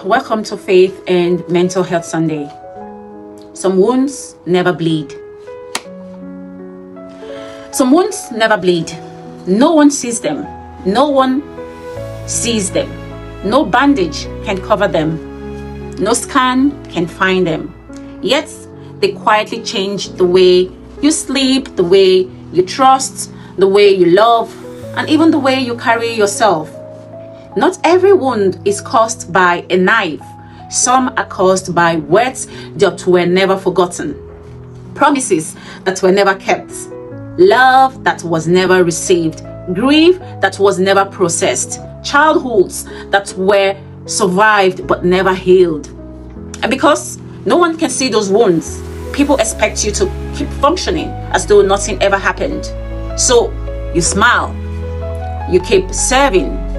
Welcome to Faith and Mental Health Sunday. Some wounds never bleed. Some wounds never bleed. No one sees them. No one sees them. No bandage can cover them. No scan can find them. Yet, they quietly change the way you sleep, the way you trust, the way you love, and even the way you carry yourself. Not every wound is caused by a knife. Some are caused by words that were never forgotten, promises that were never kept, love that was never received, grief that was never processed, childhoods that were survived but never healed. And because no one can see those wounds, people expect you to keep functioning as though nothing ever happened. So you smile, you keep serving,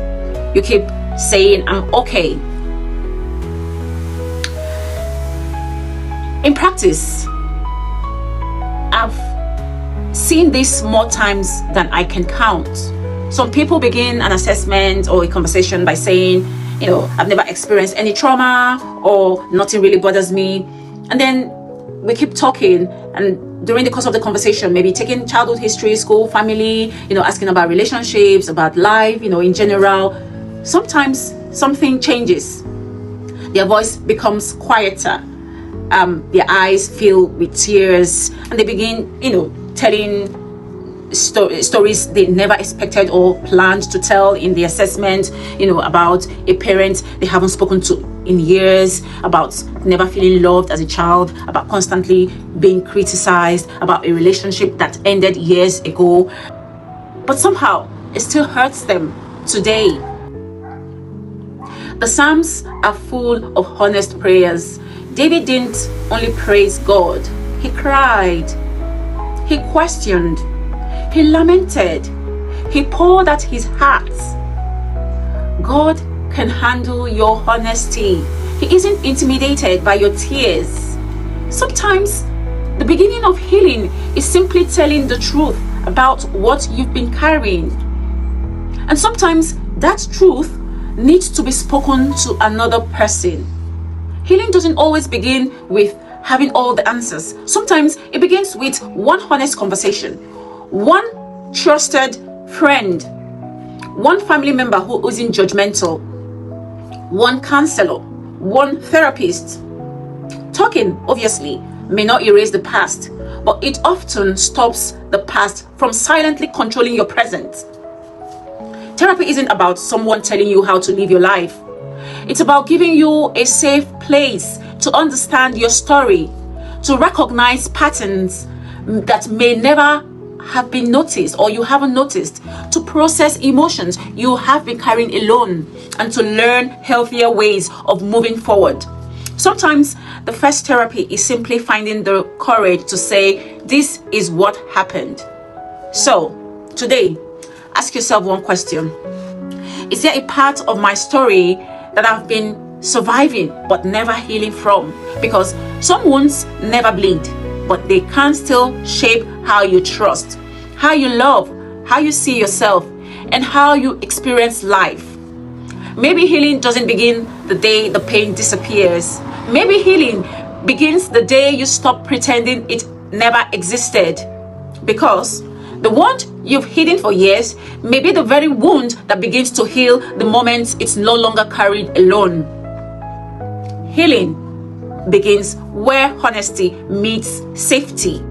you keep saying, I'm okay. In practice, I've seen this more times than I can count. Some people begin an assessment or a conversation by saying, I've never experienced any trauma or nothing really bothers me. And then we keep talking, and during the course of the conversation, maybe taking childhood history, school, family, asking about relationships, about life, in general. Sometimes something changes. Their voice becomes quieter. Their eyes fill with tears, and they begin, telling stories they never expected or planned to tell in the assessment, about a parent they haven't spoken to in years, about never feeling loved as a child, about constantly being criticized, about a relationship that ended years ago. But somehow it still hurts them today. The Psalms are full of honest prayers. David didn't only praise God, he cried, he questioned, he lamented, he poured out his heart. God can handle your honesty. He isn't intimidated by your tears. Sometimes the beginning of healing is simply telling the truth about what you've been carrying. And sometimes that truth needs to be spoken to another person. Healing doesn't always begin with having all the answers. Sometimes it begins with one honest conversation, one trusted friend, one family member who isn't judgmental, one counselor, one therapist. Talking, obviously, may not erase the past, but it often stops the past from silently controlling your present. Therapy isn't about someone telling you how to live your life. It's about giving you a safe place to understand your story, to recognize patterns that may never have been noticed or you haven't noticed, to process emotions you have been carrying alone, and to learn healthier ways of moving forward. Sometimes the first therapy is simply finding the courage to say, this is what happened. So, today, ask yourself one question. Is there a part of my story that I've been surviving but never healing from? Because some wounds never bleed, but they can still shape how you trust, how you love, how you see yourself, and how you experience life. Maybe healing doesn't begin the day the pain disappears. Maybe healing begins the day you stop pretending it never existed. Because the wound you've hidden for years may be the very wound that begins to heal the moment it's no longer carried alone. Healing begins where honesty meets safety.